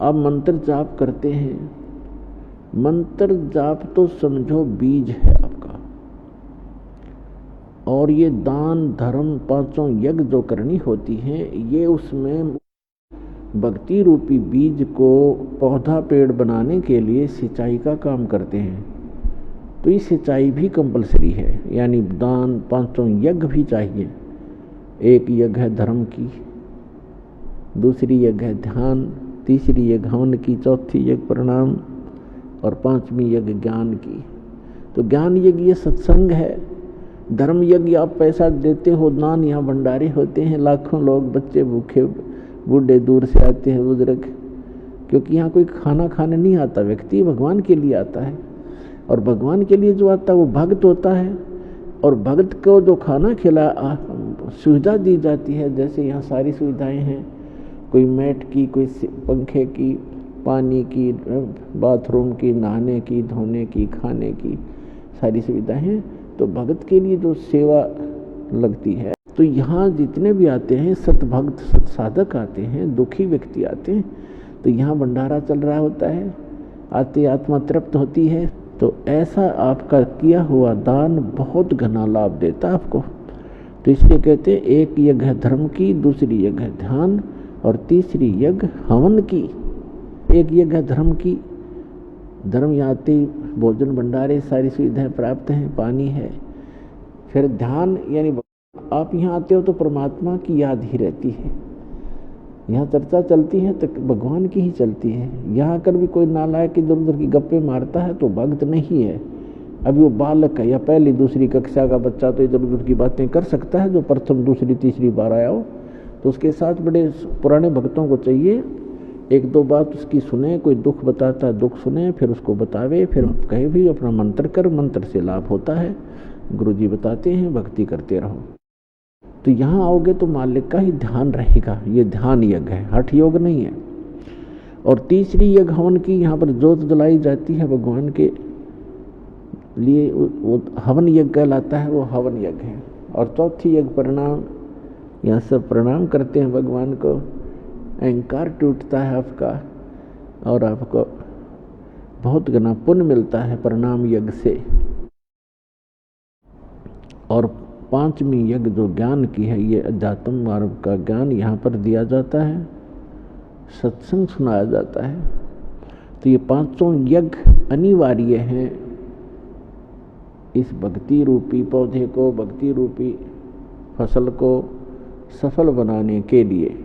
आप मंत्र जाप करते हैं, मंत्र जाप तो समझो बीज है आपका, और ये दान धर्म पांचों यज्ञ जो करनी होती है, ये उसमें भक्ति रूपी बीज को पौधा पेड़ बनाने के लिए सिंचाई का काम करते हैं। तो ये सिंचाई भी कंपलसरी है, यानी दान पांचों यज्ञ भी चाहिए। एक यज्ञ है धर्म की, दूसरी यज्ञ है ध्यान, तीसरी यज्ञ हवन की, चौथी यज्ञ प्रणाम, और पांचवी यज्ञ ज्ञान की। तो ज्ञान यज्ञ ये सत्संग है। धर्म यज्ञ आप पैसा देते हो, दान यहाँ भंडारे होते हैं, लाखों लोग बच्चे भूखे बूढ़े दूर से आते हैं, बुजुर्ग, क्योंकि यहाँ कोई खाना खाने नहीं आता, व्यक्ति भगवान के लिए आता है। और भगवान के लिए जो आता है वो भक्त होता है, और भक्त को जो खाना खिला सुविधा दी जाती है, जैसे यहाँ सारी सुविधाएं हैं, कोई मैट की, कोई पंखे की, पानी की, बाथरूम की, नहाने की, धोने की, खाने की, सारी सुविधाएं हैं। तो भक्त के लिए जो सेवा लगती है, तो यहाँ जितने भी आते हैं सत भक्त सत साधक आते हैं, दुखी व्यक्ति आते हैं, तो यहाँ भंडारा चल रहा होता है, आते आत्मा तृप्त होती है। तो ऐसा आपका किया हुआ दान बहुत घना लाभ देता है आपको। तो इसलिए कहते हैं एक यज्ञ है धर्म की, दूसरी यज्ञ है ध्यान, और तीसरी यज्ञ हवन की। एक यज्ञ है धर्म की, धर्म यहाँ आते भोजन भंडारे सारी सुविधाएं प्राप्त हैं, पानी है। फिर ध्यान, यानी आप यहाँ आते हो तो परमात्मा की याद ही रहती है, यहाँ चर्चा चलती है तो भगवान की ही चलती है। यहाँ कर भी कोई नालायक इधर उधर की गप्पे मारता है तो भक्त नहीं है, अभी वो बालक है या पहली दूसरी कक्षा का बच्चा, तो इधर उधर की बातें कर सकता है। जो प्रथम दूसरी तीसरी बार आया हो तो उसके साथ बड़े पुराने भक्तों को चाहिए, एक दो बात उसकी सुने, कोई दुख बताता है दुख सुने, फिर उसको बतावे, फिर कहे भी अपना मंत्र कर, मंत्र से लाभ होता है, गुरुजी बताते हैं, भक्ति करते रहो। तो यहाँ आओगे तो मालिक का ही ध्यान रहेगा। ये ध्यान यज्ञ है, हठ योग नहीं है। और तीसरी यज्ञ हवन की, यहाँ पर जोत जलाई जाती है भगवान के लिए, वो हवन यज्ञ कहलाता है, वो हवन यज्ञ है। और चौथी यज्ञ प्रणाम, यहाँ सब प्रणाम करते हैं भगवान को, अहंकार टूटता है आपका, और आपको बहुत घना पुण्य मिलता है प्रणाम यज्ञ से। और पांचवी यज्ञ जो ज्ञान की है, ये अध्यात्म मार्ग का ज्ञान यहाँ पर दिया जाता है, सत्संग सुनाया जाता है। तो ये पांचों यज्ञ अनिवार्य हैं इस भक्ति रूपी पौधे को, भक्ति रूपी फसल को सफल बनाने के लिए।